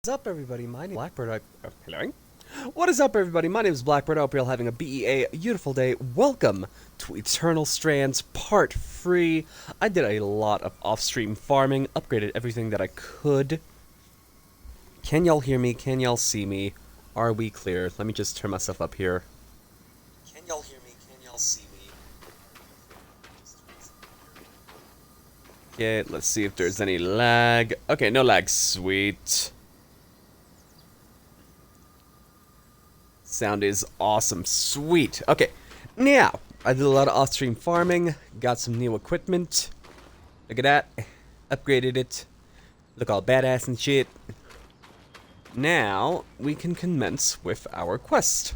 What is up, everybody? My name is Blackbird. Hello? What is up, everybody? My name is Blackbird. I hope you're all having a beautiful day. Welcome to Eternal Strands Part 3. I did a lot of off-stream farming, upgraded everything that I could. Can y'all hear me? Can y'all see me? Are we clear? Let me just turn myself up here. Can y'all hear me? Can y'all see me? Okay, let's see if there's any lag. Okay, no lag. Sweet. Sound is awesome. Sweet. Okay, now, I did a lot of off-stream farming, got some new equipment. Look at that. Upgraded it. Look all badass and shit. Now, we can commence with our quest.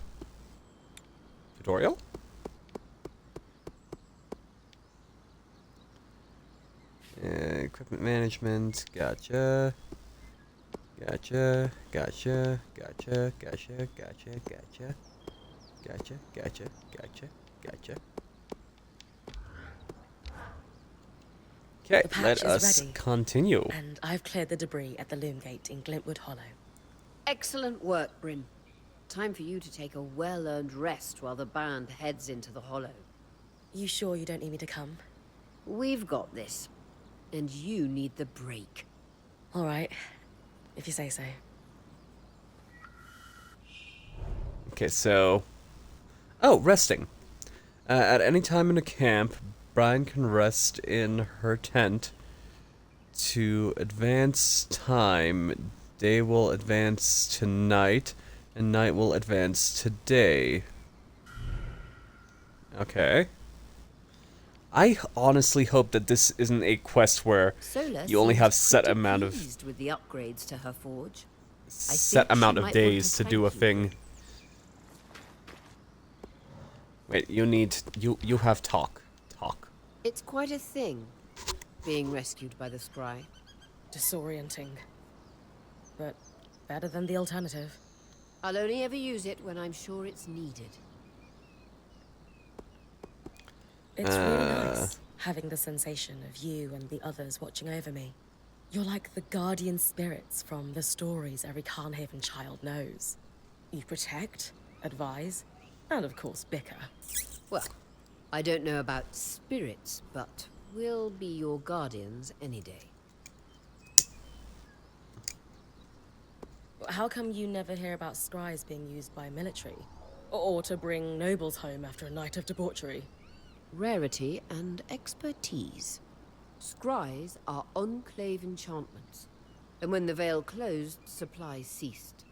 Tutorial? Equipment management, gotcha. Gotcha. Okay, let us ready, continue. and I've cleared the debris at the loom gate in Glintwood Hollow. Excellent work, Bryn. Time for you to take a well-earned rest while the band heads into the hollow. You sure you don't need me to come? We've got this. And you need the break. All right, if you say so. Okay, so... Oh, resting. At any time in a camp, Brian can rest in her tent. To advance time, day will advance to night, and night will advance to day. Okay. I honestly hope that this isn't a quest where Sola you only seems have set pretty amount of pleased with the upgrades to her forge. set think she amount of might want days to to do a thank you. thing. Wait, you have talk. Talk. It's quite a thing, being rescued by the scry. Disorienting. But better than the alternative. I'll only ever use it when I'm sure it's needed. It's really nice, having the sensation of you and the others watching over me. You're like the guardian spirits from the stories every Carnhaven child knows. You protect, advise, and of course bicker. Well, I don't know about spirits, but we'll be your guardians any day. How come you never hear about scries being used by military? Or to bring nobles home after a night of debauchery? Rarity and expertise. Scries are enclave enchantments, and when the veil closed, supplies ceased.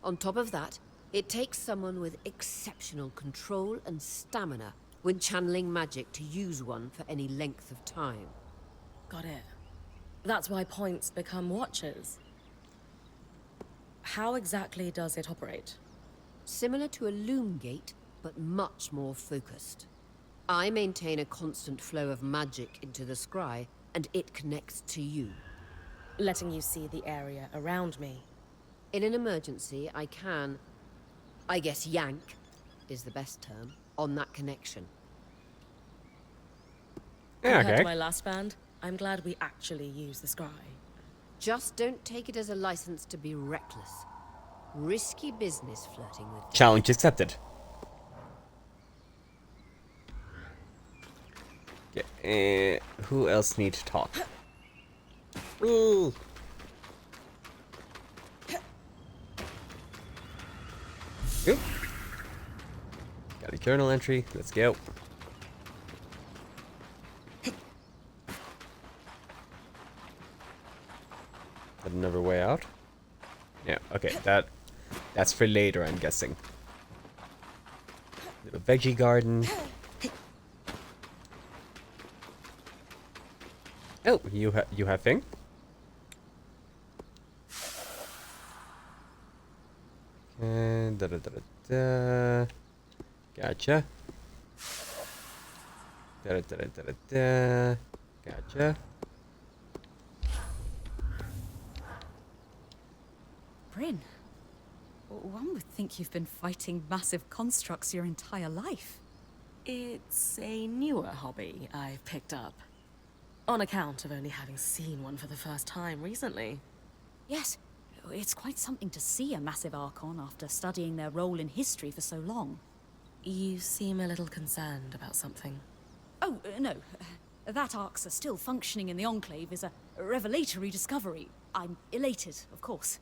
On top of that, it takes someone with exceptional control and stamina when channeling magic to use one for any length of time. Got it. That's why points become watchers. How exactly does it operate? Similar to a loom gate, but much more focused. I maintain a constant flow of magic into the scry, and it connects to you. Letting you see the area around me. In an emergency, I can, I guess yank is the best term, on that connection. Yeah, Compared okay. to my last band, I'm glad we actually use the scry. Just don't take it as a license to be reckless. Risky business flirting with death. Challenge accepted. Okay, who else needs to talk? Ooh. Oop. Got a journal entry. Let's go. Got another way out? Yeah, okay, that's for later, I'm guessing. Little veggie garden. Oh, you have thing? Okay, da. Gotcha. Da. Gotcha. Bryn, one would think you've been fighting massive constructs your entire life. It's a newer hobby I've picked up. On account of only having seen one for the first time recently. Yes, It's quite something to see a massive Archon after studying their role in history for so long. You seem a little concerned about something. Oh, no. That Arcs are still functioning in the Enclave is a revelatory discovery. I'm elated, of course.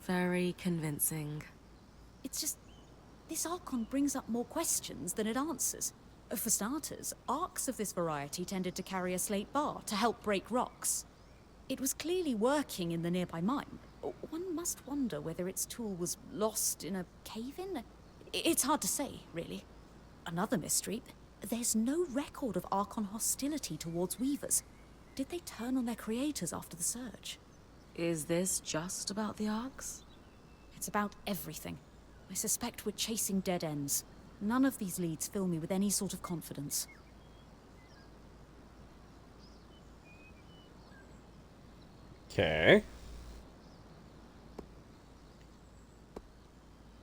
Very convincing. It's just, this Archon brings up more questions than it answers. For starters, Arcs of this variety tended to carry a slate bar to help break rocks. It was clearly working in the nearby mine. One must wonder whether its tool was lost in a cave-in. It's hard to say, really. Another mystery, there's no record of Archon hostility towards Weavers. Did they turn on their creators after the Surge? Is this just about the Arcs? It's about everything. I suspect we're chasing dead ends. None of these leads fill me with any sort of confidence. Okay.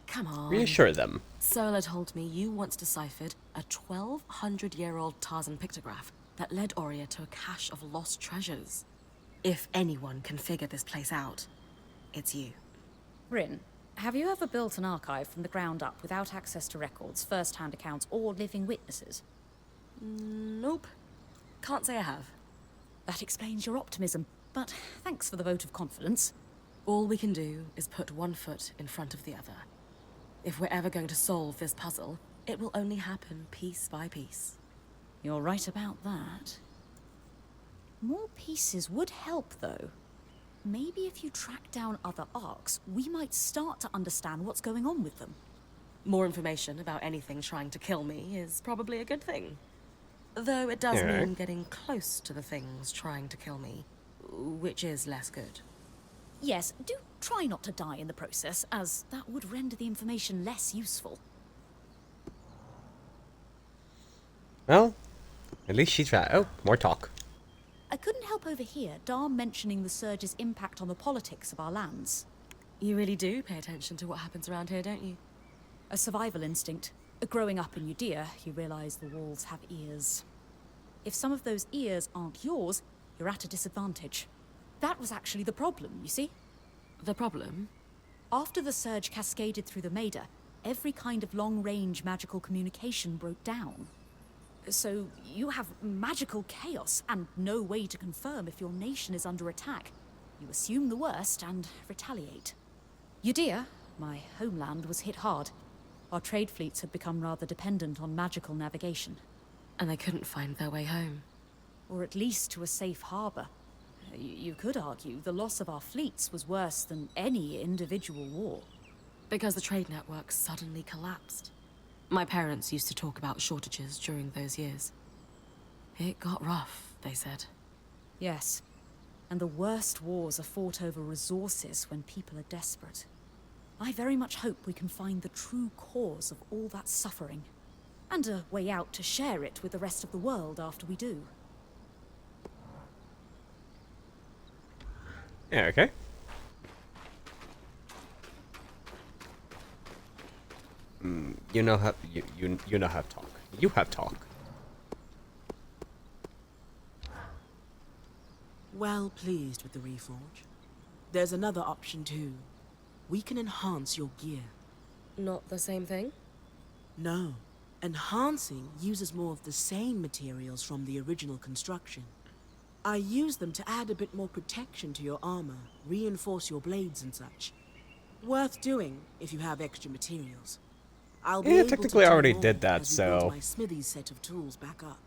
Come on. Reassure them. Sola told me you once deciphered a 1,200-year-old Tarzan pictograph that led Aurea to a cache of lost treasures. If anyone can figure this place out, it's you. Rin, have you ever built an archive from the ground up without access to records, first-hand accounts, or living witnesses? Nope. Can't say I have. That explains your optimism, but thanks for the vote of confidence. All we can do is put one foot in front of the other. If we're ever going to solve this puzzle, it will only happen piece by piece. You're right about that. More pieces would help, though. Maybe if you track down other arcs, we might start to understand what's going on with them. More information about anything trying to kill me is probably a good thing. Though it does Yeah. mean getting close to the things trying to kill me, which is less good. Yes, do try not to die in the process, as that would render the information less useful. Well, at least she tried. Oh, more talk. I couldn't help overhear Dar mentioning the Surge's impact on the politics of our lands. You really do pay attention to what happens around here, don't you? A survival instinct. Growing up in Udea, you realize the walls have ears. If some of those ears aren't yours, you're at a disadvantage. That was actually the problem, you see? The problem? After the Surge cascaded through the Maida, every kind of long-range magical communication broke down. So you have magical chaos and no way to confirm if your nation is under attack. You assume the worst and retaliate. Udea, my homeland, was hit hard. Our trade fleets had become rather dependent on magical navigation. And they couldn't find their way home. Or at least to a safe harbor. You could argue the loss of our fleets was worse than any individual war. Because the trade network suddenly collapsed. My parents used to talk about shortages during those years. It got rough, they said. Yes, and the worst wars are fought over resources when people are desperate. I very much hope we can find the true cause of all that suffering. And a way out to share it with the rest of the world after we do. Yeah, okay. You know how you know how to talk. You have talk. Well pleased with the reforge. There's another option too. We can enhance your gear. Not the same thing? No. Enhancing uses more of the same materials from the original construction. I use them to add a bit more protection to your armor, reinforce your blades and such. Worth doing if you have extra materials. I'll be Yeah, able to technically I do already more did that, as we build so- my smithy's set of tools back up.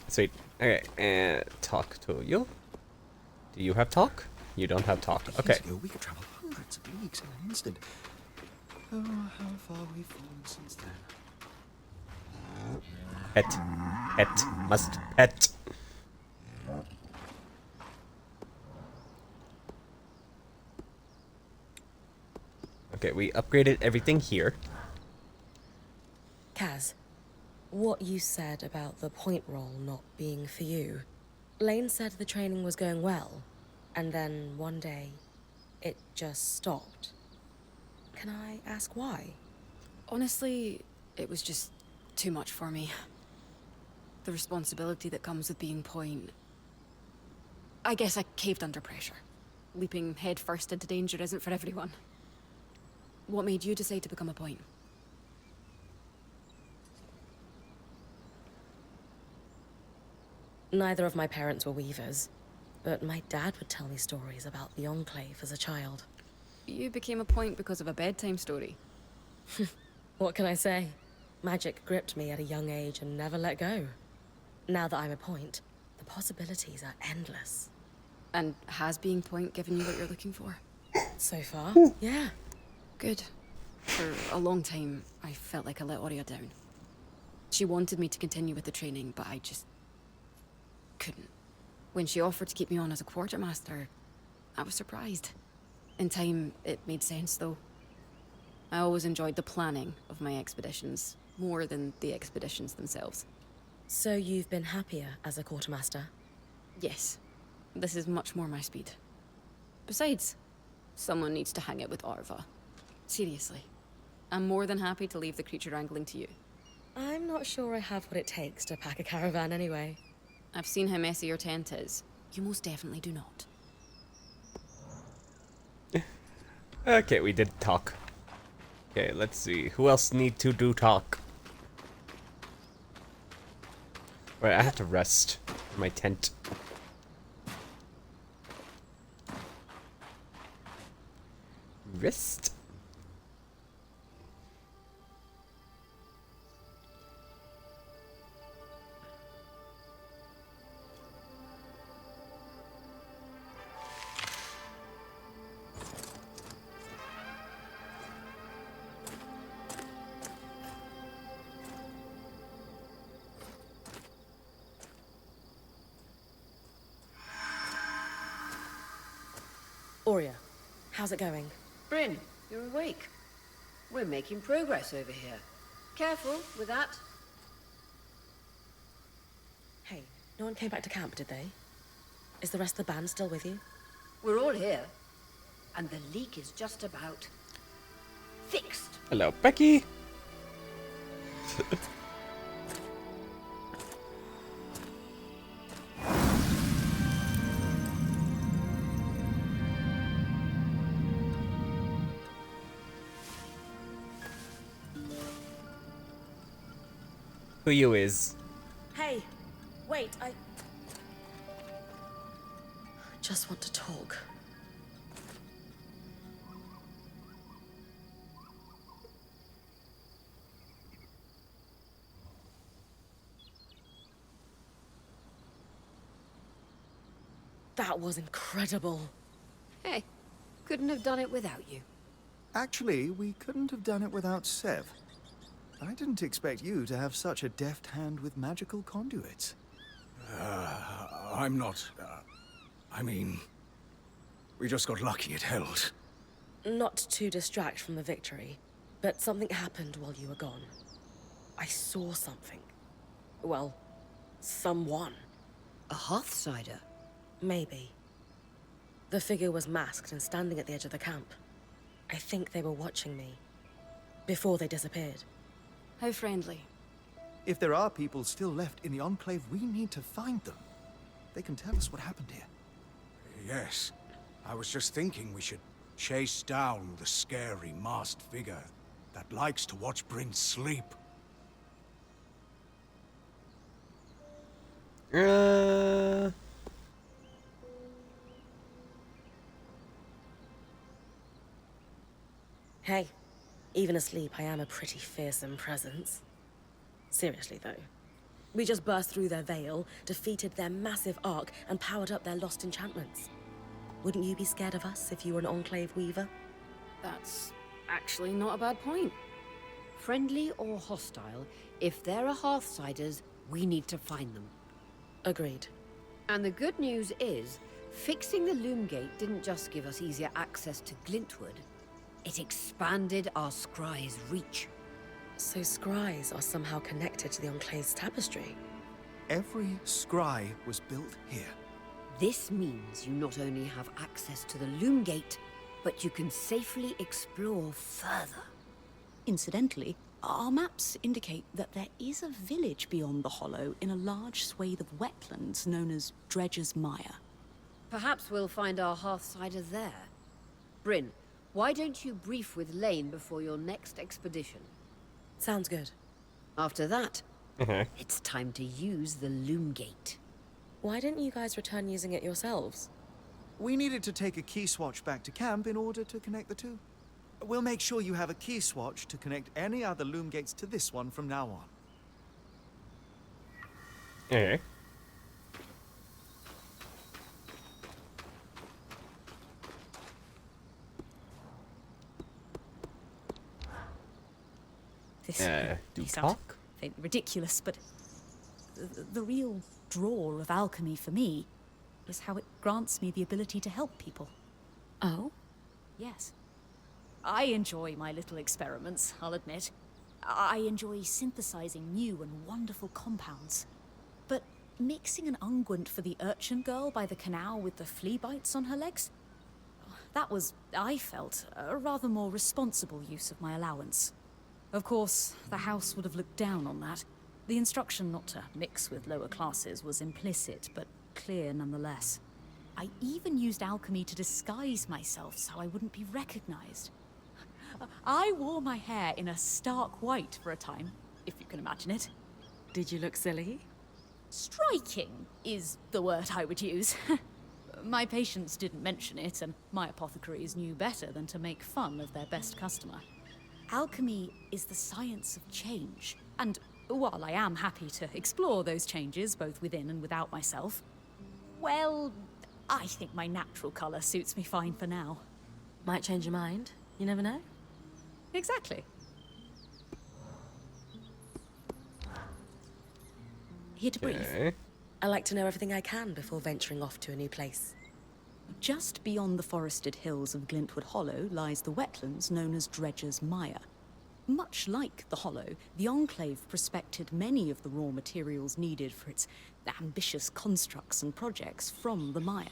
Sweet. Okay, and talk to you. Do you have talk? You don't have talk. Okay. Years ago, we could travel hundreds of leagues in an instant. Oh, how far we've fallen since then. Pet. Pet. Must pet. Okay, we upgraded everything here. Kaz, what you said about the point roll not being for you. Lane said the training was going well, and then one day, it just stopped. Can I ask why? Honestly, it was just too much for me. the responsibility that comes with being point. I guess I caved under pressure. Leaping head first into danger isn't for everyone. What made you decide to become a point? Neither of my parents were weavers, but my dad would tell me stories about the Enclave as a child. You became a point because of a bedtime story. What can I say? Magic gripped me at a young age and never let go. Now that I'm a point, the possibilities are endless. And has being point given you what you're looking for? So far, yeah. Good. For a long time, I felt like I let Aurea down. She wanted me to continue with the training, but I just couldn't. When she offered to keep me on as a quartermaster, I was surprised. In time, it made sense, though. I always enjoyed the planning of my expeditions, more than the expeditions themselves. So you've been happier as a quartermaster? Yes. This is much more my speed. Besides, someone needs to hang out with Arva. Seriously. I'm more than happy to leave the creature wrangling to you. I'm not sure I have what it takes to pack a caravan anyway. I've seen how messy your tent is. You most definitely do not. Okay, we did talk. Okay, let's see. Who else need to do talk? Right, I have to rest in my tent. Rest? Aurea, how's it going? Bryn, you're awake. We're making progress over here. Careful with that. Hey, no one came back to camp, did they? Is the rest of the band still with you? We're all here. And the leak is just about fixed. Hello, Becky. Who you is? Hey, wait, I just want to talk. That was incredible. Hey, couldn't have done it without you. Actually, we couldn't have done it without Sev. I didn't expect you to have such a deft hand with magical conduits. I'm not... I mean... We just got lucky it held. Not to distract from the victory, but something happened while you were gone. I saw something. Well, someone. A Hearthsider? Maybe. The figure was masked and standing at the edge of the camp. I think they were watching me. Before they disappeared. How friendly. If there are people still left in the Enclave, we need to find them. They can tell us what happened here. Yes. I was just thinking we should chase down the scary masked figure that likes to watch Bryn sleep. Hey, even asleep, I am a pretty fearsome presence. Seriously, though. We just burst through their veil, defeated their massive arc, and powered up their lost enchantments. Wouldn't you be scared of us if you were an Enclave weaver? That's actually not a bad point. Friendly or hostile, if there are Hearthsiders, we need to find them. Agreed. And the good news is, fixing the Loom Gate didn't just give us easier access to Glintwood, it expanded our scry's reach. So scries are somehow connected to the Enclave's tapestry? Every scry was built here. This means you not only have access to the Loom Gate, but you can safely explore further. Incidentally, Our maps indicate that there is a village beyond the hollow in a large swathe of wetlands known as Dredger's Mire. Perhaps we'll find our Hearthsider there. Bryn, why don't you brief with Lane before your next expedition? Sounds good. After that, it's time to use the Loom Gate. Why didn't you guys return using it yourselves? We needed to take a key swatch back to camp in order to connect the two. We'll make sure you have a key swatch to connect any other loom gates to this one from now on. Okay. This do may sound talk? fairly ridiculous, but the real draw of alchemy for me is how it grants me the ability to help people. Oh? Yes. I enjoy my little experiments, I'll admit. I enjoy synthesizing new and wonderful compounds. But mixing an unguent for the urchin girl by the canal with the flea bites on her legs? That was, I felt, a rather more responsible use of my allowance. Of course, the house would have looked down on that. The instruction not to mix with lower classes was implicit, but clear nonetheless. I even used alchemy to disguise myself so I wouldn't be recognized. I wore my hair in a stark white for a time, if you can imagine it. Did you look silly? Striking is the word I would use. My patients didn't mention it, and my apothecaries knew better than to make fun of their best customer. Alchemy is the science of change, and while I am happy to explore those changes both within and without myself, well, I think my natural colour suits me fine for now. Might change your mind. You never know. Exactly. Here to brief. Okay. I like to know everything I can before venturing off to a new place. Just beyond the forested hills of Glintwood Hollow lies the wetlands known as Dredger's Mire. Much like the Hollow, the Enclave prospected many of the raw materials needed for its ambitious constructs and projects from the mire.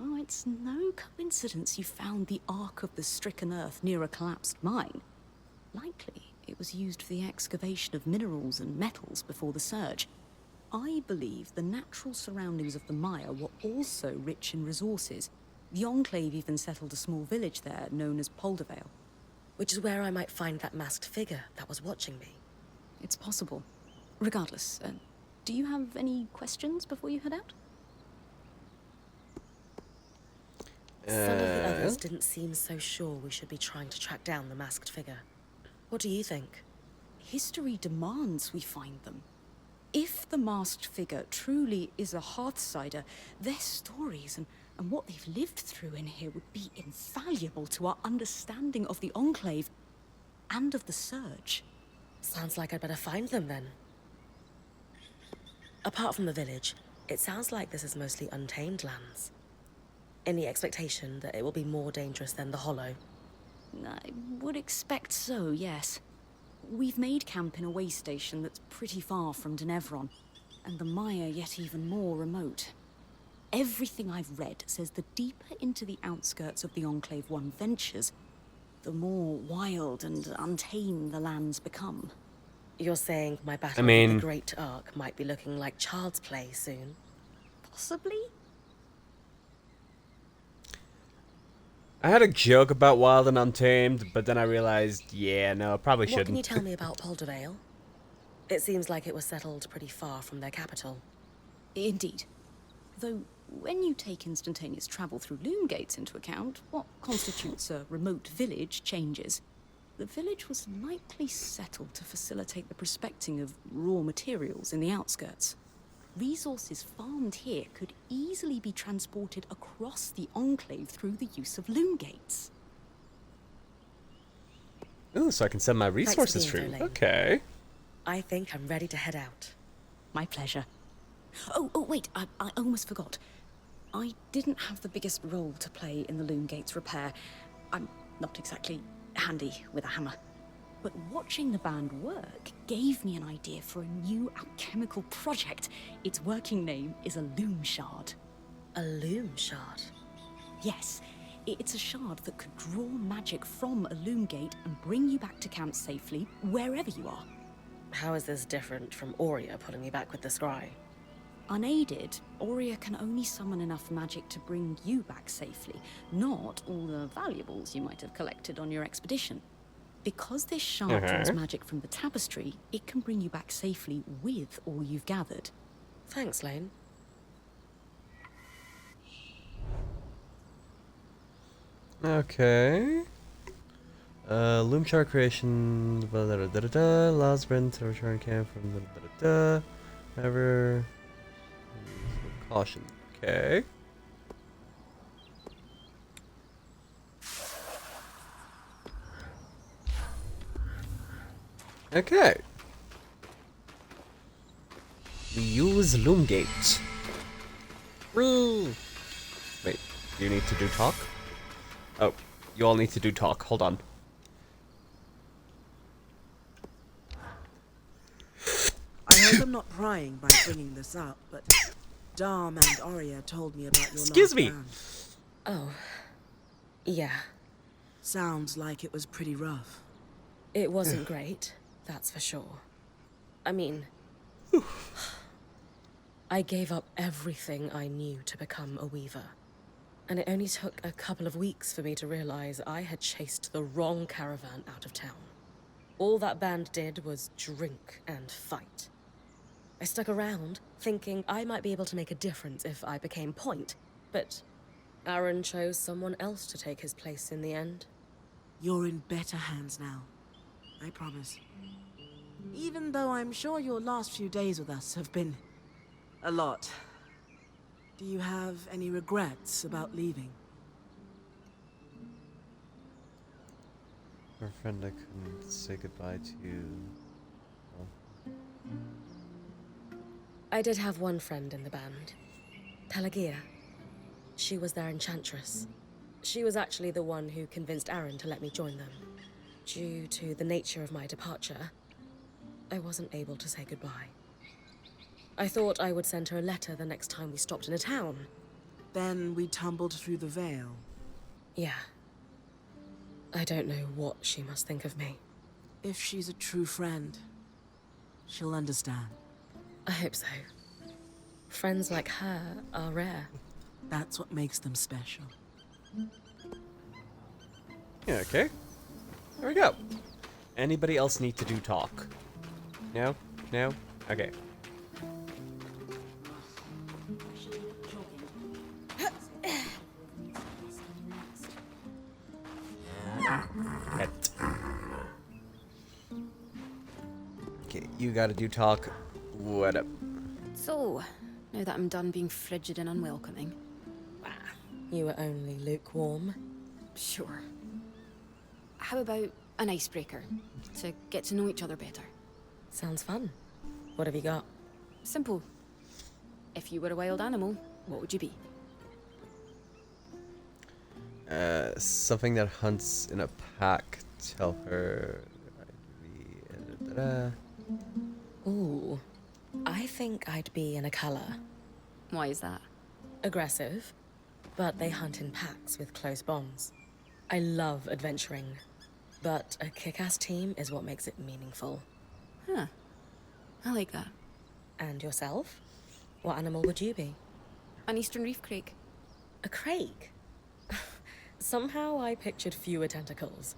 Oh, it's no coincidence you found the Ark of the Stricken Earth near a collapsed mine. Likely, it was used for the excavation of minerals and metals before the surge. I believe the natural surroundings of the mire were also rich in resources. The Enclave even settled a small village there known as Poldervale. Which is where I might find that masked figure that was watching me. It's possible. Regardless, do you have any questions before you head out? Some of the others didn't seem so sure we should be trying to track down the masked figure. What do you think? History demands we find them. If the masked figure truly is a Hearthsider, their stories and what they've lived through in here would be invaluable to our understanding of the Enclave and of the Surge. Sounds like I'd better find them then. Apart from the village, it sounds like this is mostly untamed lands. In the expectation that it will be more dangerous than the Hollow. I would expect so, yes. We've made camp in a way station that's pretty far from Denevron, and the mire yet even more remote. Everything I've read says the deeper into the outskirts of the Enclave one ventures, the more wild and untamed the lands become. You're saying my battle mean- with the Great Ark might be looking like child's play soon? Possibly? I had a joke about Wild and Untamed, but then I realized, yeah, no, I probably What shouldn't. can you tell me about Poldervale? It seems like it was settled pretty far from their capital. Indeed. Though, when you take instantaneous travel through loom gates into account, what constitutes a remote village changes. The village was likely settled to facilitate the prospecting of raw materials in the outskirts. Resources farmed here could easily be transported across the Enclave through the use of loom gates. Ooh, so I can send my for the resources info, through. Lane. Okay. I think I'm ready to head out. My pleasure. Oh, wait, I almost forgot. I didn't have the biggest role to play in the loom gates repair. I'm not exactly handy with a hammer. But watching the band work gave me an idea for a new alchemical project. Its working name is a loom shard. A loom shard? Yes, It's a shard that could draw magic from a loom gate and bring you back to camp safely, wherever you are. How is this different from Aurea pulling me back with the scry? Unaided, Aurea can only summon enough magic to bring you back safely, not all the valuables you might have collected on your expedition. Because this shard draws magic from the tapestry, it can bring you back safely with all you've gathered. Thanks, Lane. Okay. Loom chart creation. Allows Brent to return camp from Ever. Caution. Okay. Okay. We use loom gates. Wait, do you need to do talk? Oh, you all need to do talk. Hold on. I hope I'm not prying by bringing this up, but Dom and Arya told me about your Excuse last me. band. Oh. Yeah. Sounds like it was pretty rough. It wasn't great, that's for sure. I mean... I gave up everything I knew to become a weaver. And it only took a couple of weeks for me to realize I had chased the wrong caravan out of town. All that band did was drink and fight. I stuck around, thinking I might be able to make a difference if I became point, but Aaron chose someone else to take his place in the end. You're in better hands now. I promise. Even though I'm sure your last few days with us have been a lot. Do you have any regrets about leaving? For a friend I couldn't say goodbye to. Oh. I did have one friend in the band, Pelagia. She was their enchantress. She was actually the one who convinced Aaron to let me join them. Due to the nature of my departure, I wasn't able to say goodbye. I thought I would send her a letter the next time we stopped in a town. Then we tumbled through the veil. Yeah. I don't know what she must think of me. If she's a true friend, she'll understand. I hope so. Friends like her are rare. That's what makes them special. Yeah, okay. There we go. Anybody else need to do talk? No? No? Okay. Okay, you gotta do talk. What up? So, now that I'm done being frigid and unwelcoming, You were only lukewarm. sure. How about an icebreaker to get to know each other better? Sounds fun. What have you got? Simple. If you were a wild animal, what would you be? Something that hunts in a pack. Tell her. Ooh. I think I'd be in a color. Why is that? Aggressive, but they hunt in packs with close bonds. I love adventuring, but a kick-ass team is what makes it meaningful. Huh. I like that. And yourself? What animal would you be? An eastern reef crake. A crake? Somehow I pictured fewer tentacles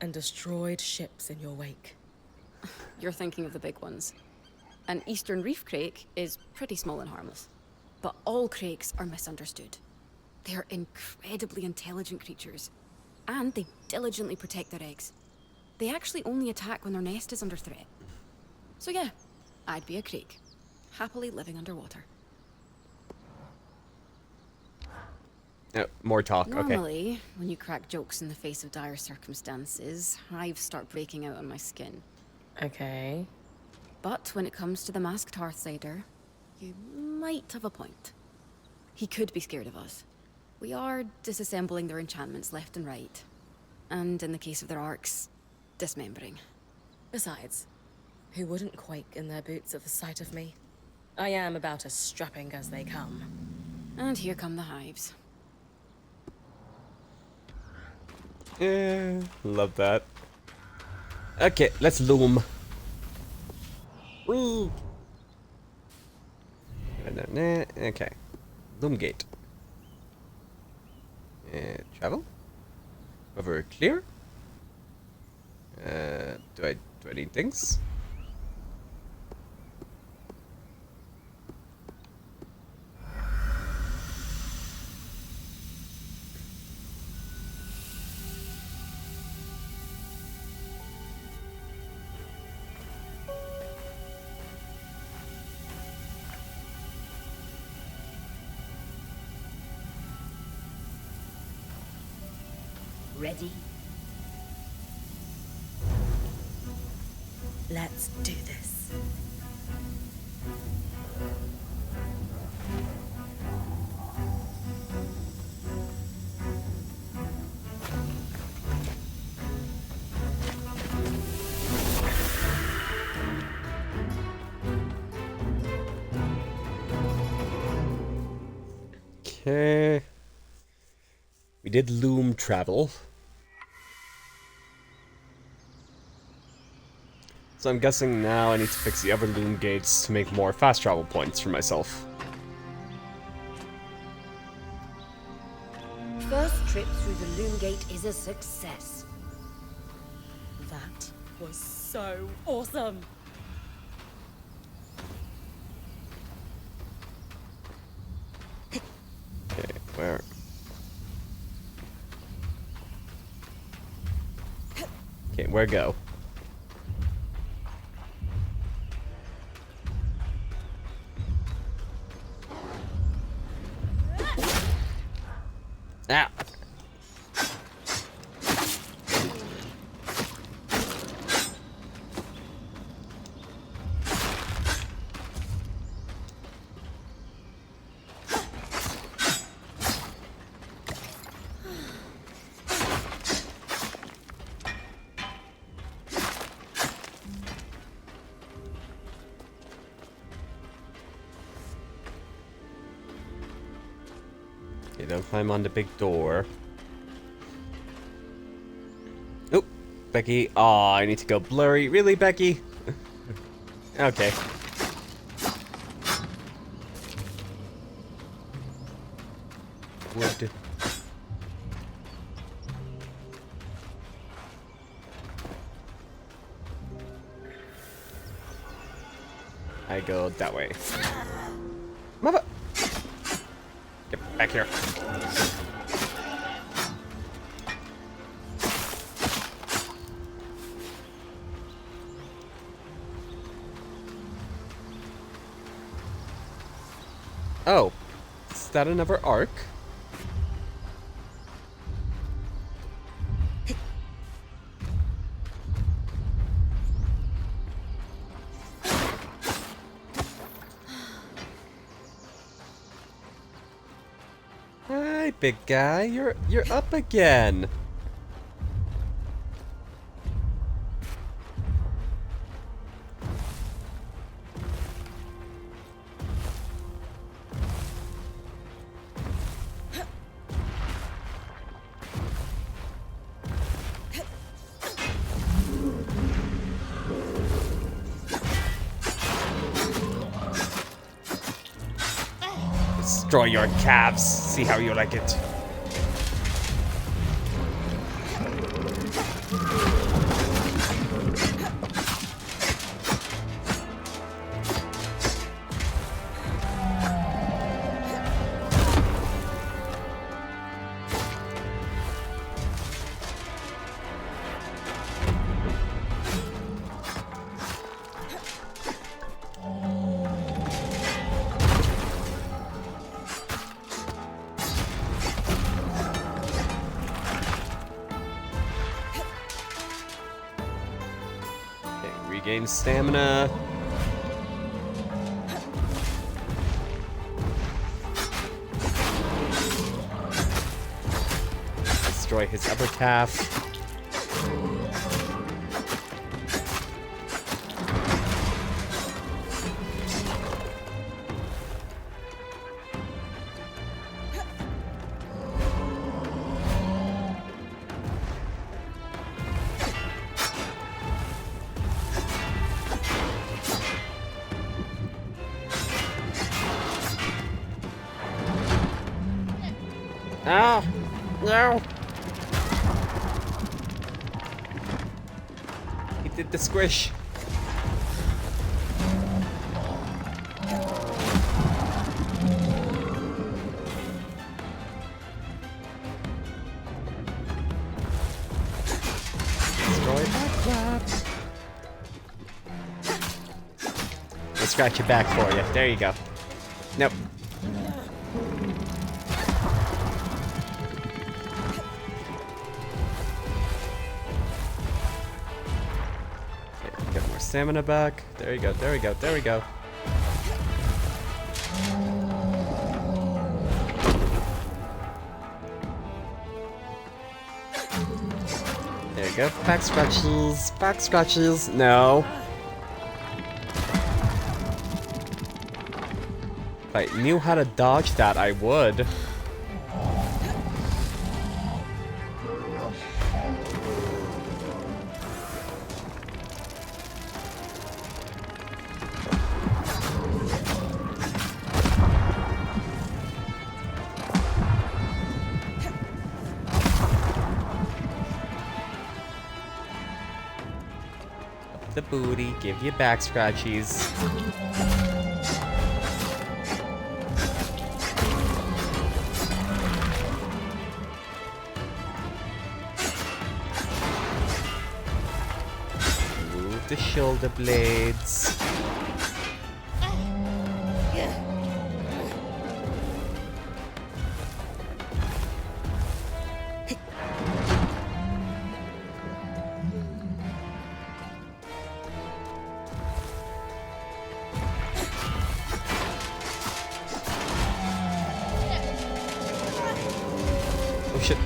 and destroyed ships in your wake. You're thinking of the big ones. An eastern reef crake is pretty small and harmless. But all crakes are misunderstood. They are incredibly intelligent creatures. And they diligently protect their eggs. They actually only attack when their nest is under threat. So yeah, I'd be a crake. Happily living underwater. More talk, okay. Normally, when you crack jokes in the face of dire circumstances, hives start breaking out on my skin. Okay. But when it comes to the masked Hearthsider, you might have a point. He could be scared of us. We are disassembling their enchantments left and right. And in the case of their arcs, dismembering. Besides, who wouldn't quake in their boots at the sight of me? I am about as strapping as they come. And here come the hives. Love that. Okay, let's loom. Whee! Okay. Loom gate. Travel? Over clear? Do I need things? Ready? Let's do this. Okay. We did loom travel. So I'm guessing now I need to fix the other loom gates to make more fast travel points for myself. First trip through the loom gate is a success. That was so awesome. Okay, where? Okay, where go? Ah! Okay, don't climb on the big door. Oh, Becky. Aw, I need to go blurry. Really, Becky? Okay. What? I go that way. Mother! Get back here. Oh, is that another arc? Hi, big guy. You're up again. Destroy your calves. See how you like it. Regain stamina. Destroy his upper calf. Ah! No! He did the squish. Destroy that flap. I'll scratch your back for you. There you go. Nope. Okay, get more stamina back. There you go, there we go, there we go. There you go. Back scratches. Back scratches. No. If I knew how to dodge that, I would. Up the booty. Give you back scratchies. Move the shoulder blades. Oh shit.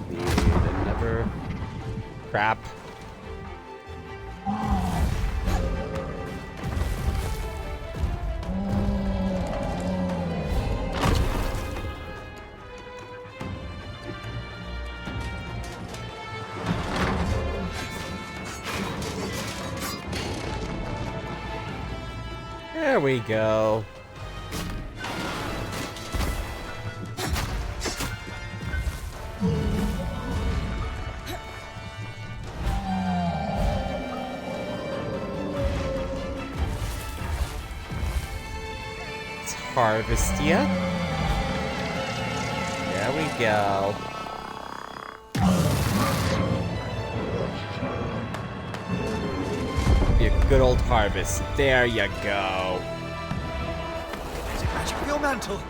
Need another crap. There we go. Let's harvest ya. There we go. Be a good old harvest. There you go. Is it magic of your mantle?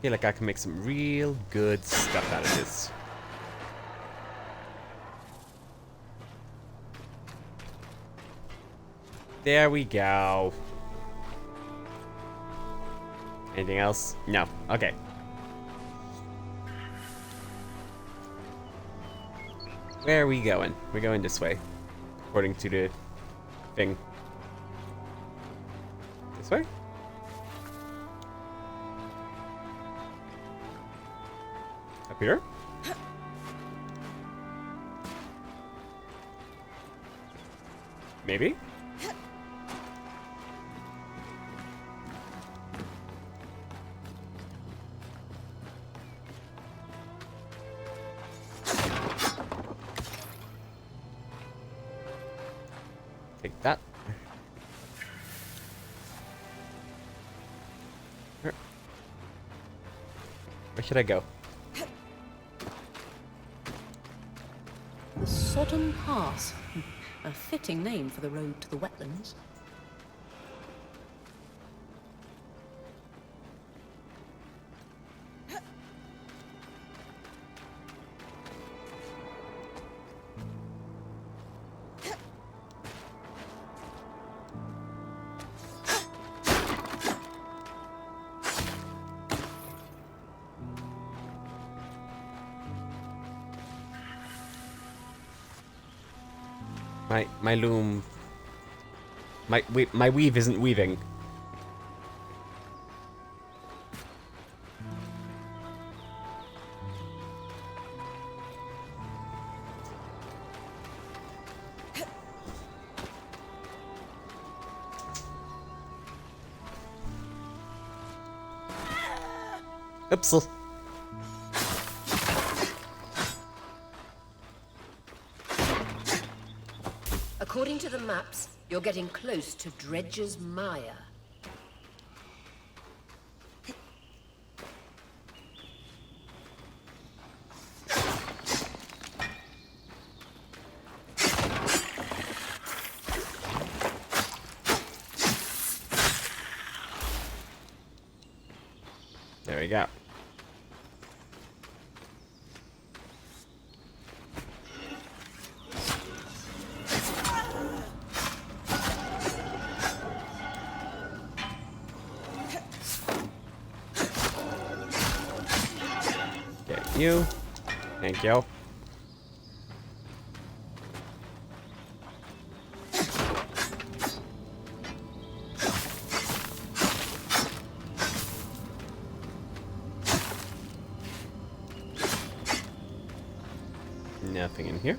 Feel like I can make some real good stuff out of this. There we go. Anything else? No. Okay. Where are we going? We're going this way. According to the thing. This way? Up here? Maybe? Take that. Where should I go? The Sodom Pass. A fitting name for the road to the wetlands. My loom... My weave isn't weaving. Oops. According to the maps, you're getting close to Dredger's Mire. There we go. Get you. Thank you. Nothing in here.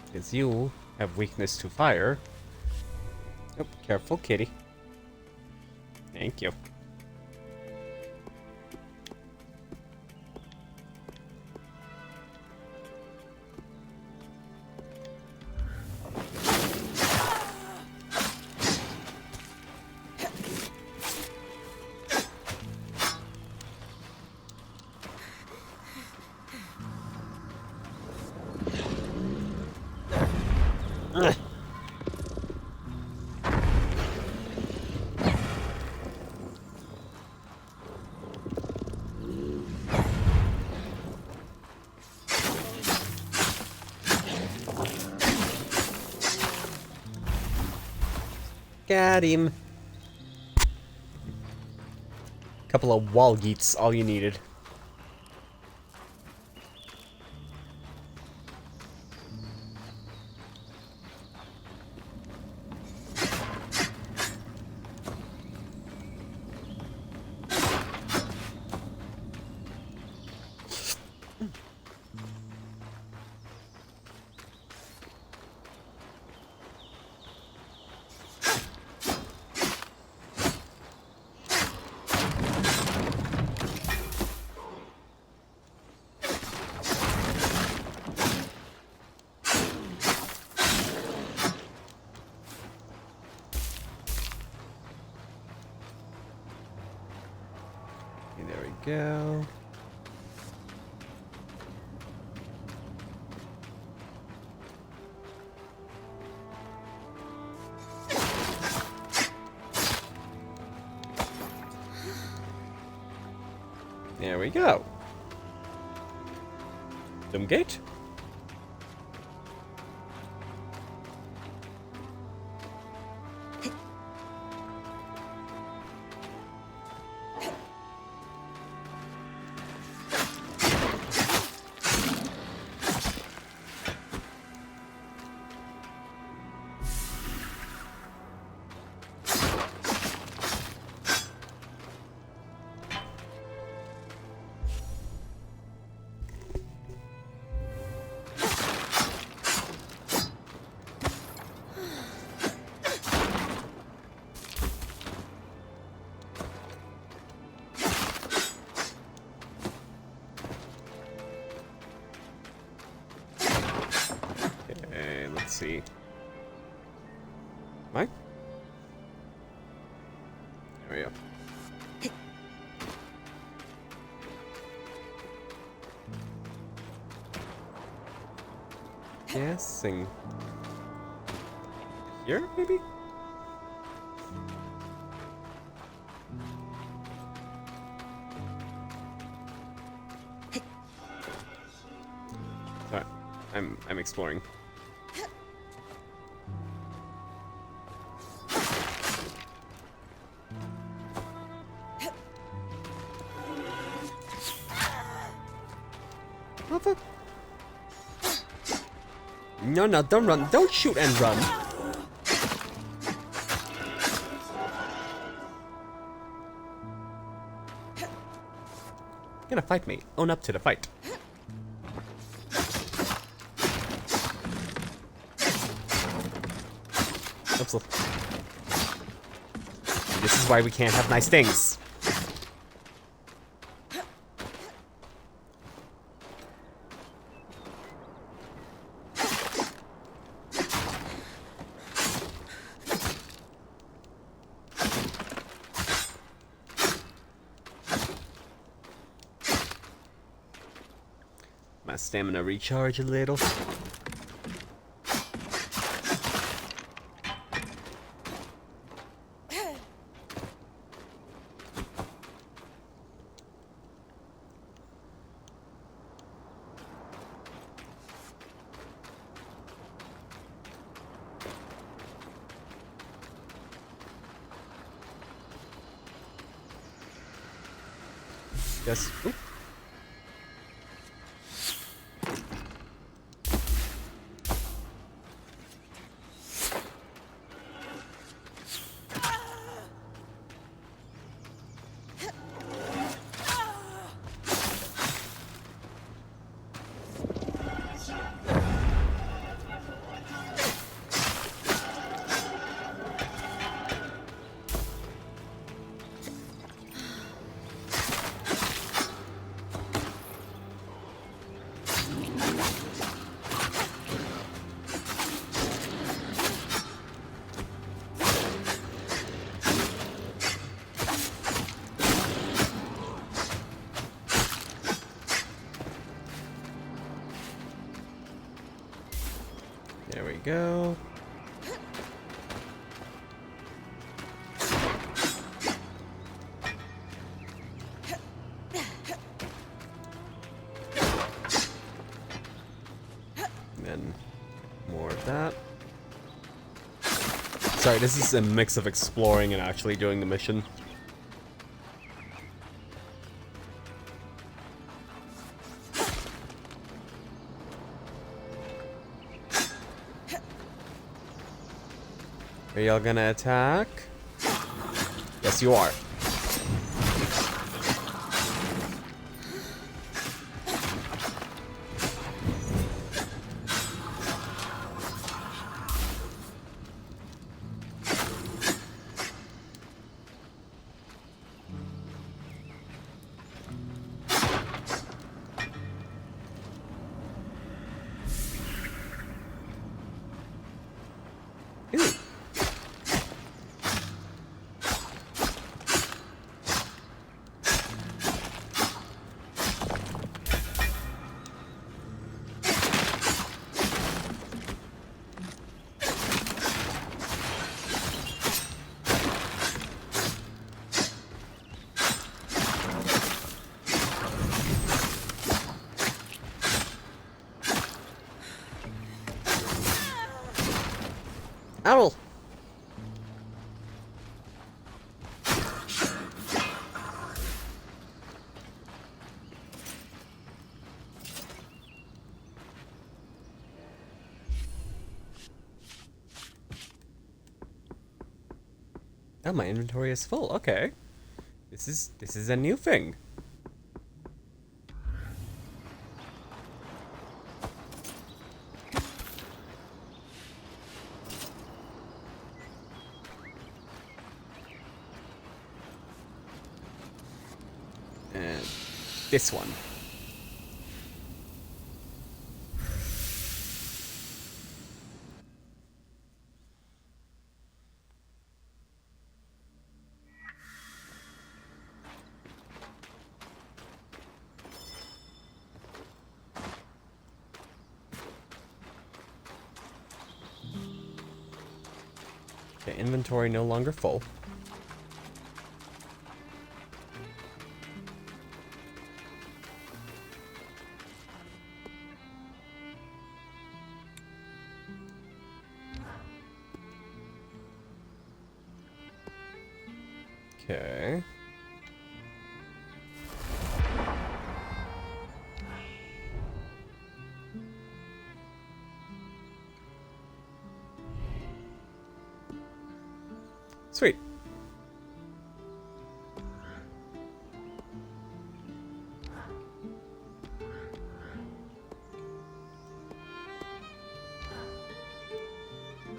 Because you have weakness to fire. Oh, careful, kitty. Thank you. Got him. Couple of wall geets, all you needed. Okay, there we go. There we go. Doomgate. Okay, let's see. What? There we go. guessing here, maybe? Sorry, I'm exploring. What the? No, no, don't run. Don't shoot and run. You're gonna fight me. Own up to the fight. Oops. This is why we can't have nice things. My stamina recharge a little. Yes. Oop. There we go. And then more of that. Sorry, this is a mix of exploring and actually doing the mission. Are y'all gonna attack? Yes, you are. Ooh. Owl! Oh, my inventory is full. Okay. This is a new thing. And this one. Okay, inventory no longer full. Okay. Sweet.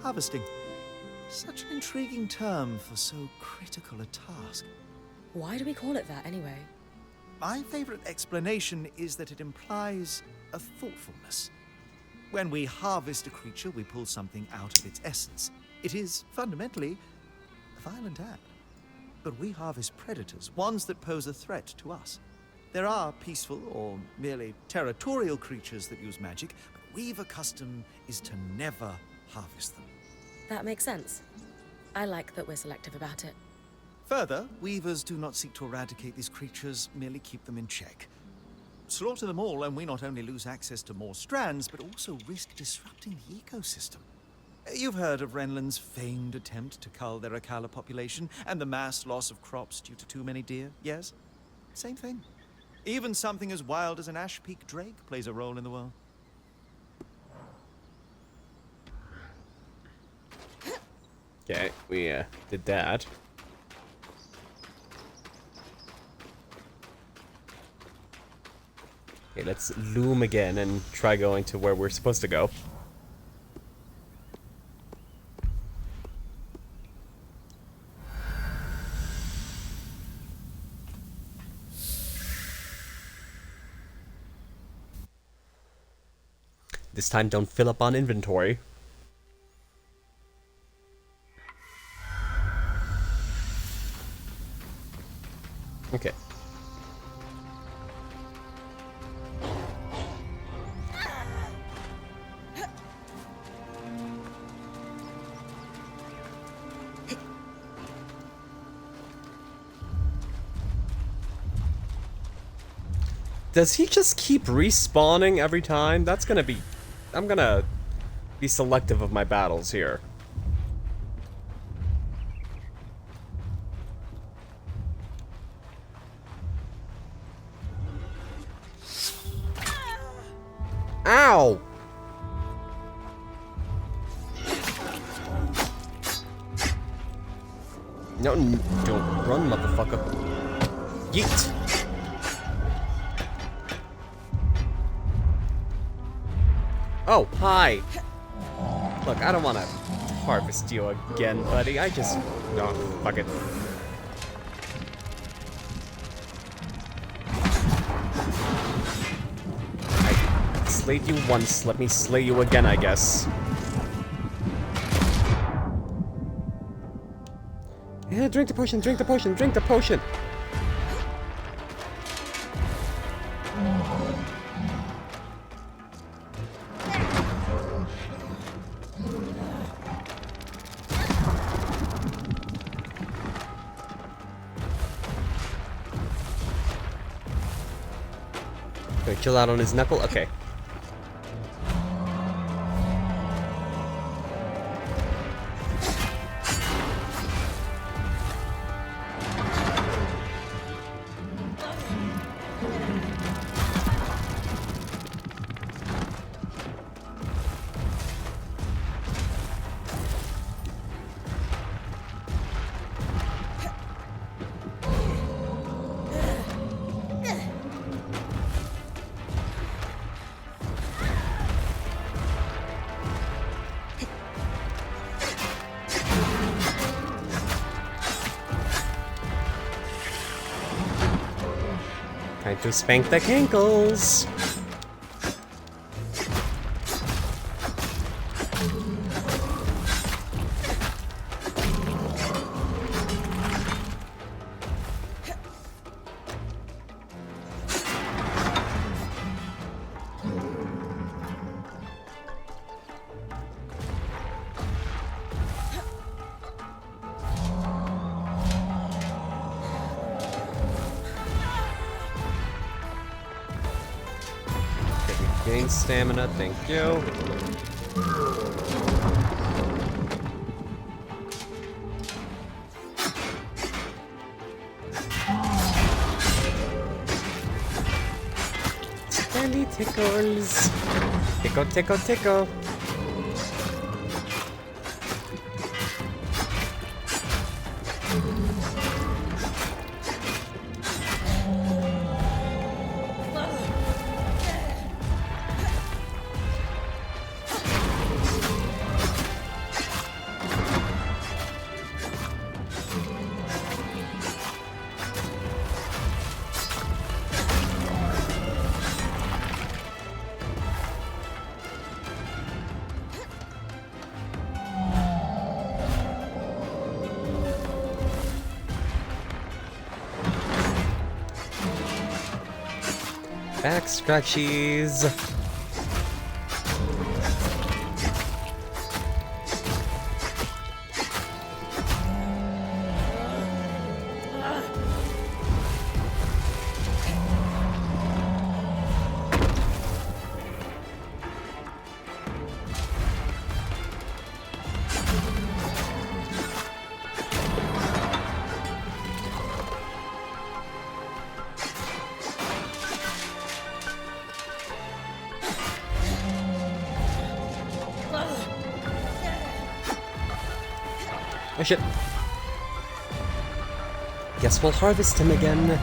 Harvesting. Such an intriguing term for so critical a task. Why do we call it that anyway? My favorite explanation is that it implies a thoughtfulness. When we harvest a creature, we pull something out of its essence. It is fundamentally a violent act. But we harvest predators, ones that pose a threat to us. There are peaceful or merely territorial creatures that use magic, but Weaver custom is to never harvest them. That makes sense. I like that we're selective about it. Further, Weavers do not seek to eradicate these creatures, merely keep them in check. Slaughter them all, and we not only lose access to more strands, but also risk disrupting the ecosystem. You've heard of Renland's famed attempt to cull their Akala population, and the mass loss of crops due to too many deer, yes? Same thing. Even something as wild as an Ash Peak drake plays a role in the world. Okay, we did that. Okay, let's loom again and try going to where we're supposed to go. This time don't fill up on inventory. Okay. Does he just keep respawning every time? That's gonna be... I'm gonna be selective of my battles here. Ow! No, don't run, motherfucker. Yeet! Oh, hi! Look, I don't want to harvest you again, buddy. I just... No, fuck it. I slayed you once, let me slay you again, I guess. Yeah, drink the potion, drink the potion, drink the potion! Okay, chill out on his knuckle? Okay. Time to spank the kinkles. Gain stamina, thank you. Belly tickles. Tickle, tickle, tickle. Back scratchies. Oh shit. Guess we'll harvest him again.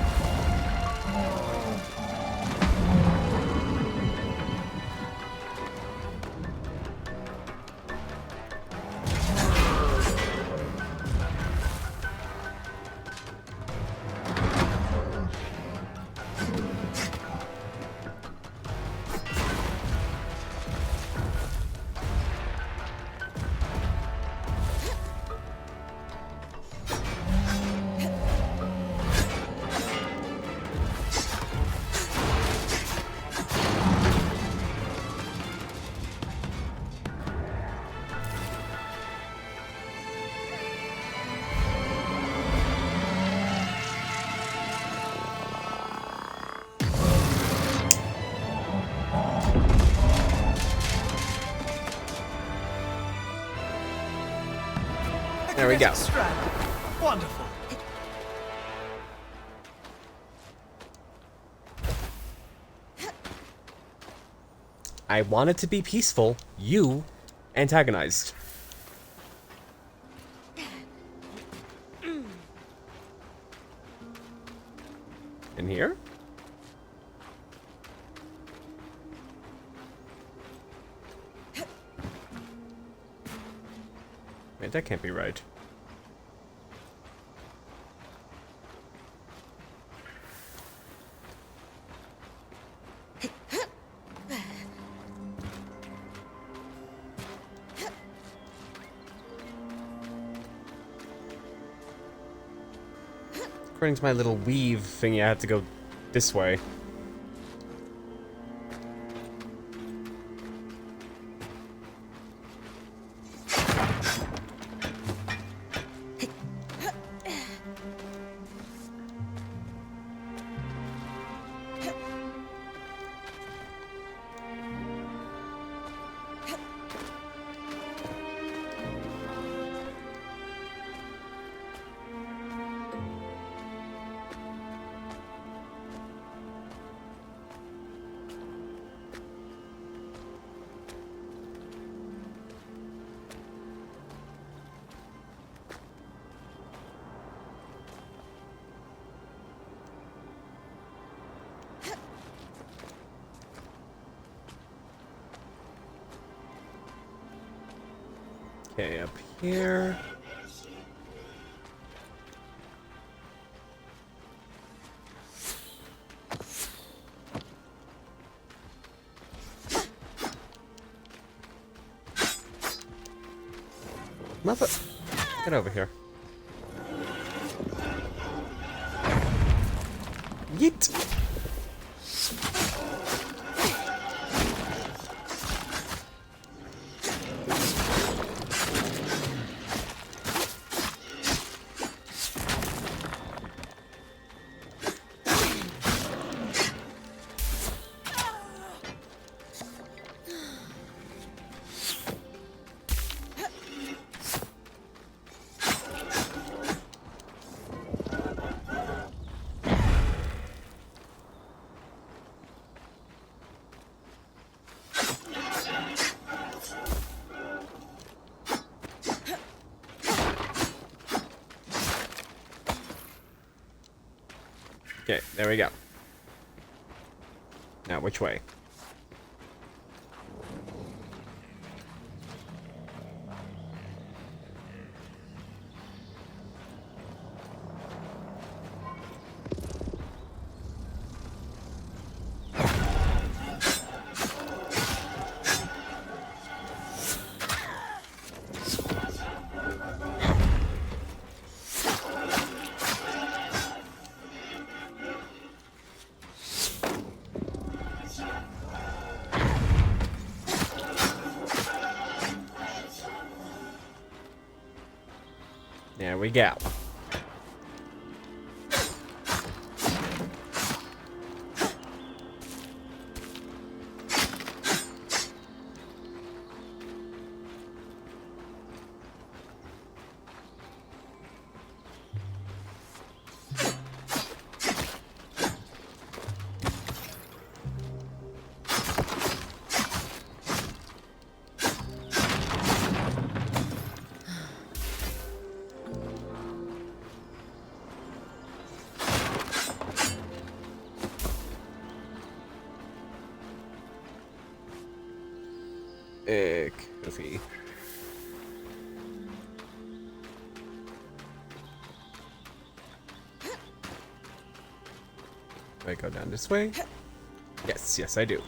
There we go. Strand. Wonderful. I wanted to be peaceful. You antagonized. In here? Wait, that can't be right. According to my little weave thingy, I had to go this way. Okay, up here. Muppet, get over here. Yeet. Okay, there we go. Now, which way? There we go. Goofy. Do I go down this way? Yes, yes, I do.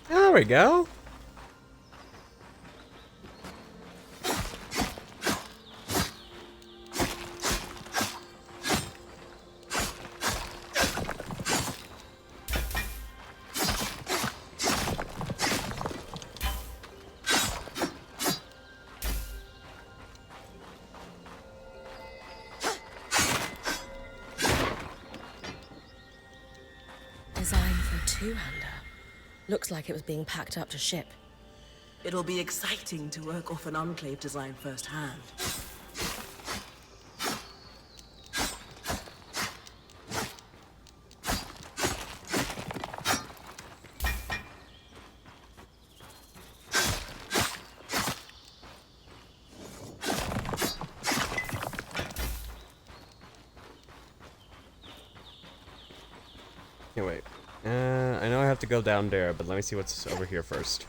There we go. Designed for a two-hander. Looks like it was being packed up to ship. It'll be exciting to work off an Enclave design firsthand. Okay, wait. I know I have to go down there, but let me see what's over here first.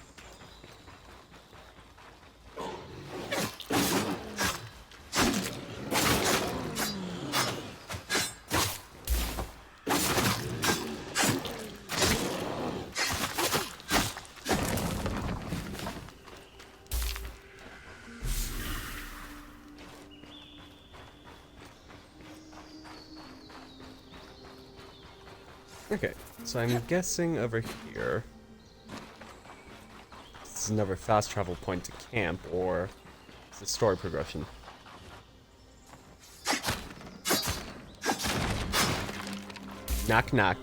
Okay, so I'm guessing over here. This is another fast travel point to camp, or it's a story progression. Knock knock.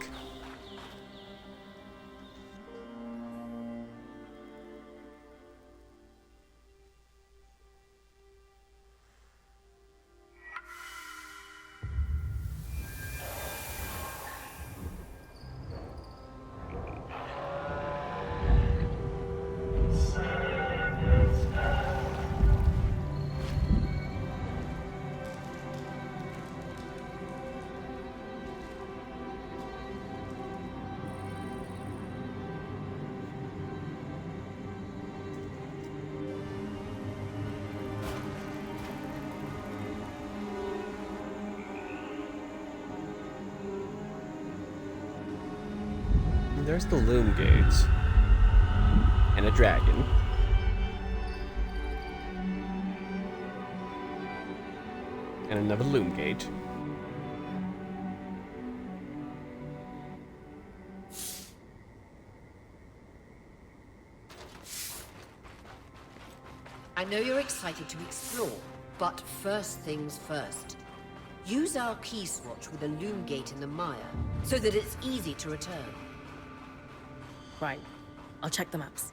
There's the loom gauge. And a dragon. And another loom gauge. I know you're excited to explore, but first things first. Use our key swatch with a loom gate in the mire, so that it's easy to return. Right. I'll check the maps.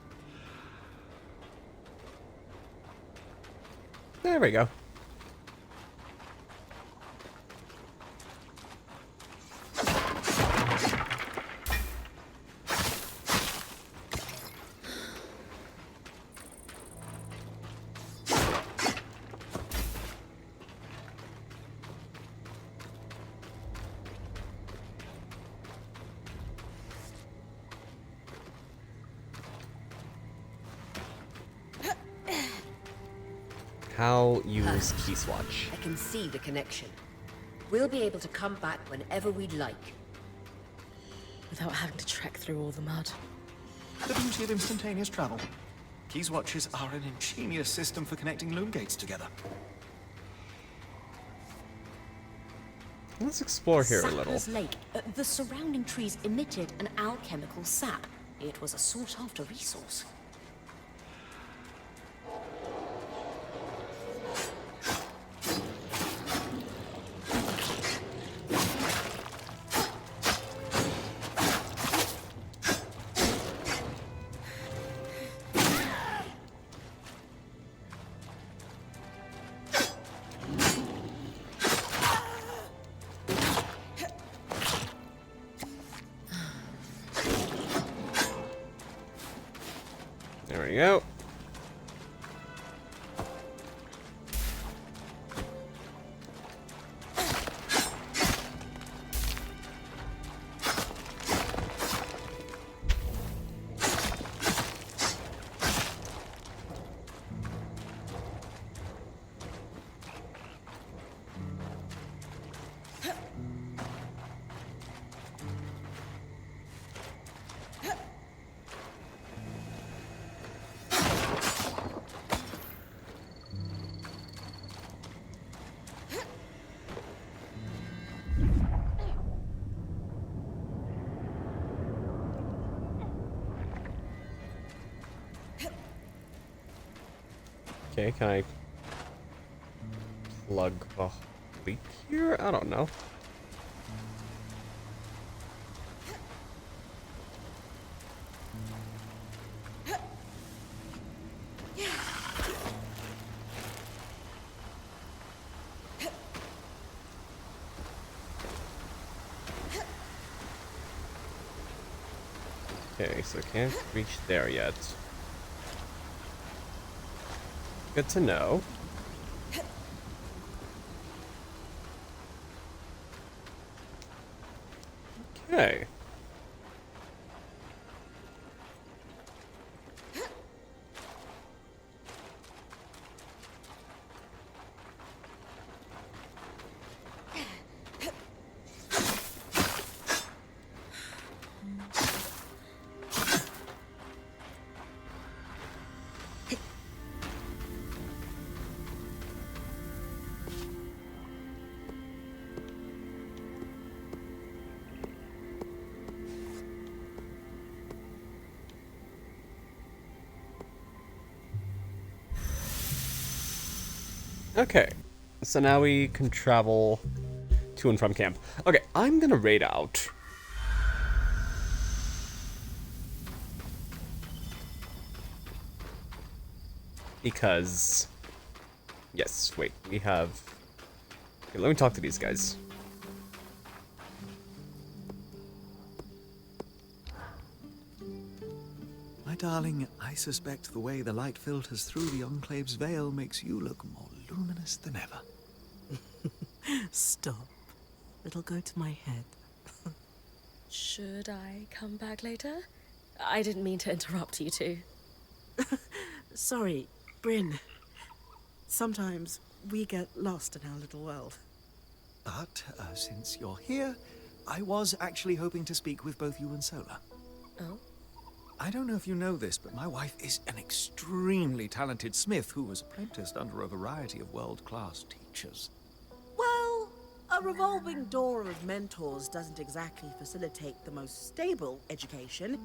There we go. how use key swatch. I can see the connection. We'll be able to come back whenever we'd like. Without having to trek through all the mud. The beauty of instantaneous travel. Keys watches are an ingenious system for connecting loom gates together. Let's explore here a little. Sapper's Lake. The surrounding trees emitted an alchemical sap. It was a sought-after resource. There we go. Okay, can I plug a leak here? I don't know. Okay, so can't reach there yet. Good to know. Okay. Okay, so now we can travel to and from camp. Okay, I'm gonna raid out. Because... Yes, wait, we have... Okay, let me talk to these guys. My darling, I suspect the way the light filters through the Enclave's veil makes you look more luminous than ever. Stop. It'll go to my head. Should I come back later? I didn't mean to interrupt you two. Sorry, Bryn. Sometimes we get lost in our little world. But since you're here, I was actually hoping to speak with both you and Sola. Oh? I don't know if you know this, but my wife is an extremely talented smith who was apprenticed under a variety of world-class teachers. Well, a revolving door of mentors doesn't exactly facilitate the most stable education,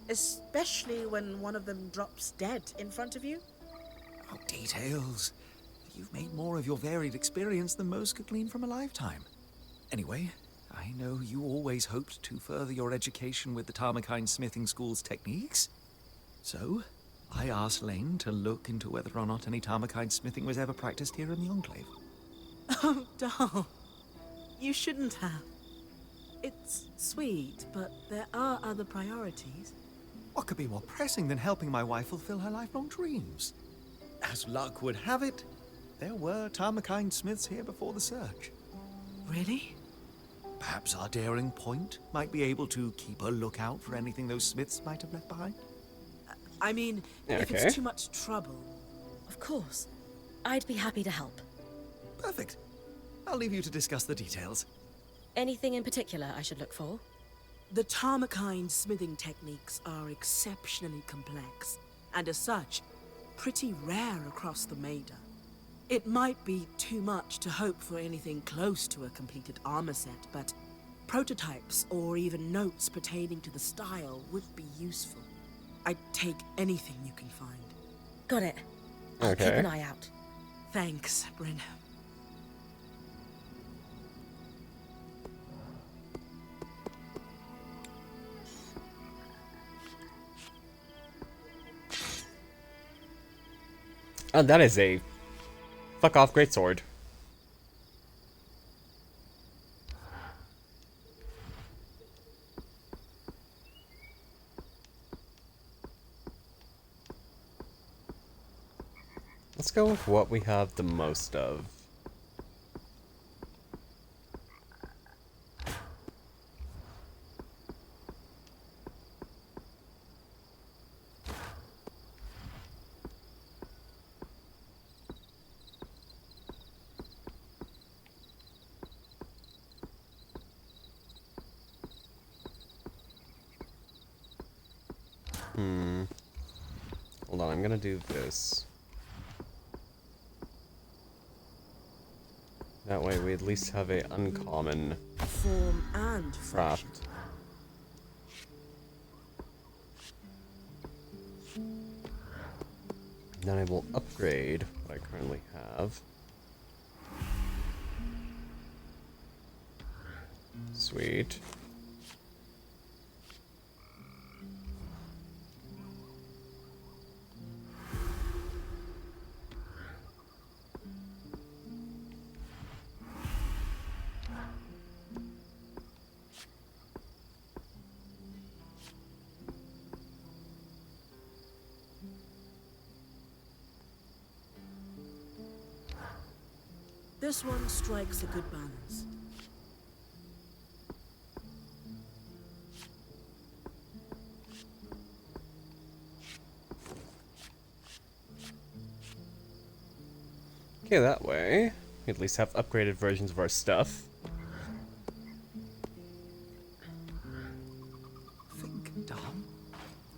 especially when one of them drops dead in front of you. Oh, details. You've made more of your varied experience than most could glean from a lifetime. Anyway, I know you always hoped to further your education with the Tarmakine Smithing School's techniques. So, I asked Lane to look into whether or not any Tarmakine smithing was ever practiced here in the Enclave. Oh, doll. You shouldn't have. It's sweet, but there are other priorities. What could be more pressing than helping my wife fulfill her lifelong dreams? As luck would have it, there were Tarmakine smiths here before the search. Really? Perhaps our daring point might be able to keep a lookout for anything those smiths might have left behind. I mean, if Okay. it's too much trouble. Of course. I'd be happy to help. Perfect. I'll leave you to discuss the details. Anything in particular I should look for? The Tarmakine smithing techniques are exceptionally complex, and as such, pretty rare across the Maida. It might be too much to hope for anything close to a completed armor set, but prototypes or even notes pertaining to the style would be useful. I'd take anything you can find. Got it. I'll keep Okay. an eye out. Thanks, Bryn. Oh, that is a fuck off greatsword. Let's go with what we have the most of. Hold on, I'm gonna do this. That way we at least have a uncommon Form and function. craft. Then I will upgrade what I currently have. Sweet. This one strikes a good balance. Okay, that way we at least have upgraded versions of our stuff. Think, Dom.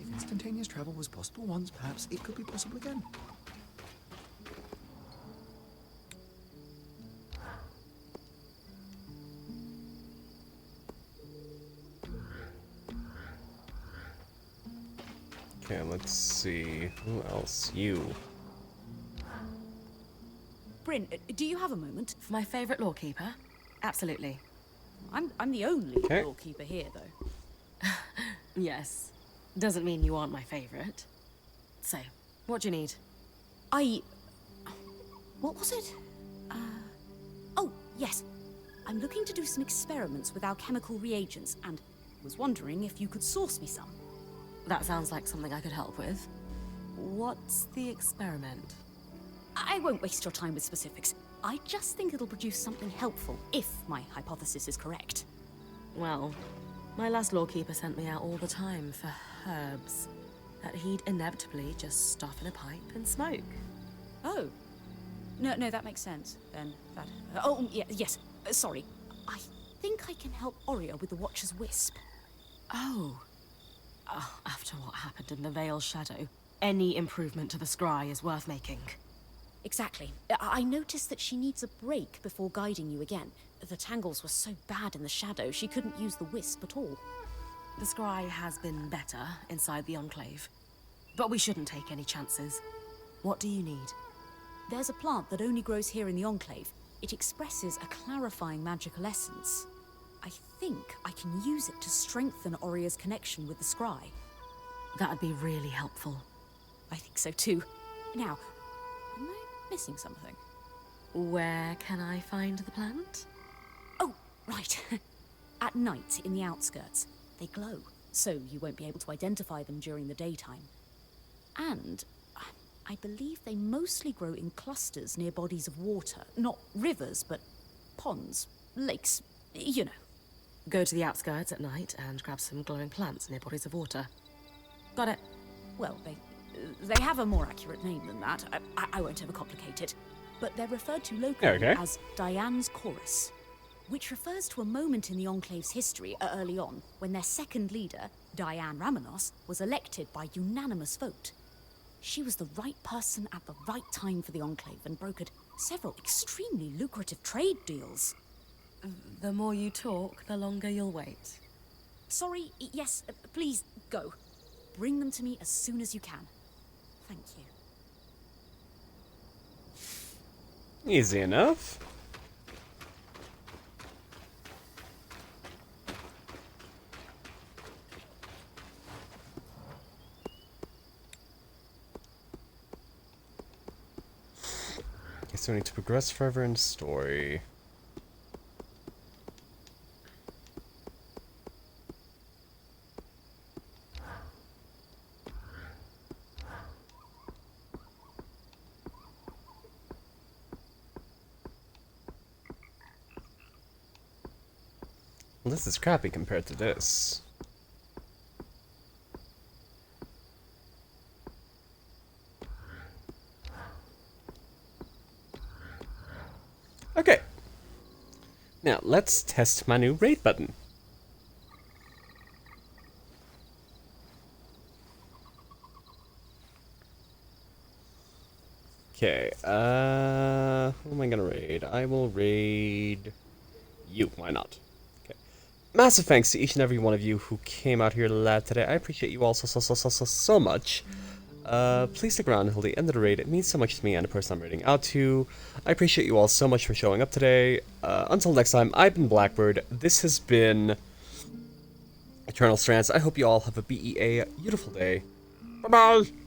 If instantaneous travel was possible once, perhaps it could be possible again. Okay, let's see. Who else? You. Bryn, do you have a moment? For my favorite lawkeeper? Absolutely. I'm the only Okay. lawkeeper here, though. Yes. Doesn't mean you aren't my favorite. So, what do you need? What was it? Oh, yes. I'm looking to do some experiments with alchemical reagents, and was wondering if you could source me some. That sounds like something I could help with. What's the experiment? I won't waste your time with specifics. I just think it'll produce something helpful, if my hypothesis is correct. Well, my last lawkeeper sent me out all the time for herbs that he'd inevitably just stuff in a pipe and smoke. Oh. No, that makes sense, then. Yes. Sorry. I think I can help Oria with the Watcher's Wisp. Oh. After what happened in the Veil's Shadow, any improvement to the scry is worth making. Exactly. I noticed that she needs a break before guiding you again. The tangles were so bad in the shadow, she couldn't use the wisp at all. The scry has been better inside the Enclave, but we shouldn't take any chances. What do you need? There's a plant that only grows here in the Enclave. It expresses a clarifying magical essence. I think I can use it to strengthen Oria's connection with the scry. That'd be really helpful. I think so too. Now, am I missing something? Where can I find the plant? Oh, right. At night, in the outskirts, they glow, so you won't be able to identify them during the daytime. And I believe they mostly grow in clusters near bodies of water. Not rivers, but ponds, lakes, you know. Go to the outskirts at night and grab some glowing plants near bodies of water. Got it. Well, they have a more accurate name than that. I won't overcomplicate it. but they're referred to locally Okay. as Diane's Chorus, which refers to a moment in the Enclave's history early on when their second leader, Diane Ramenos, was elected by unanimous vote. She was the right person at the right time for the Enclave and brokered several extremely lucrative trade deals. The more you talk, the longer you'll wait. Sorry, yes, please, go. Bring them to me as soon as you can. Thank you. Easy enough. So we need to progress further in the story. Well, this is crappy compared to this. Okay. Now, let's test my new raid button. Okay, who am I gonna raid? I will raid you, why not? Okay. Massive thanks to each and every one of you who came out here live today. I appreciate you all so much. Please stick around until the end of the raid. It means so much to me and the person I'm raiding out to. I appreciate you all so much for showing up today. Until next time, I've been Blackbird. This has been Eternal Strands. I hope you all have a beautiful day. Bye-bye!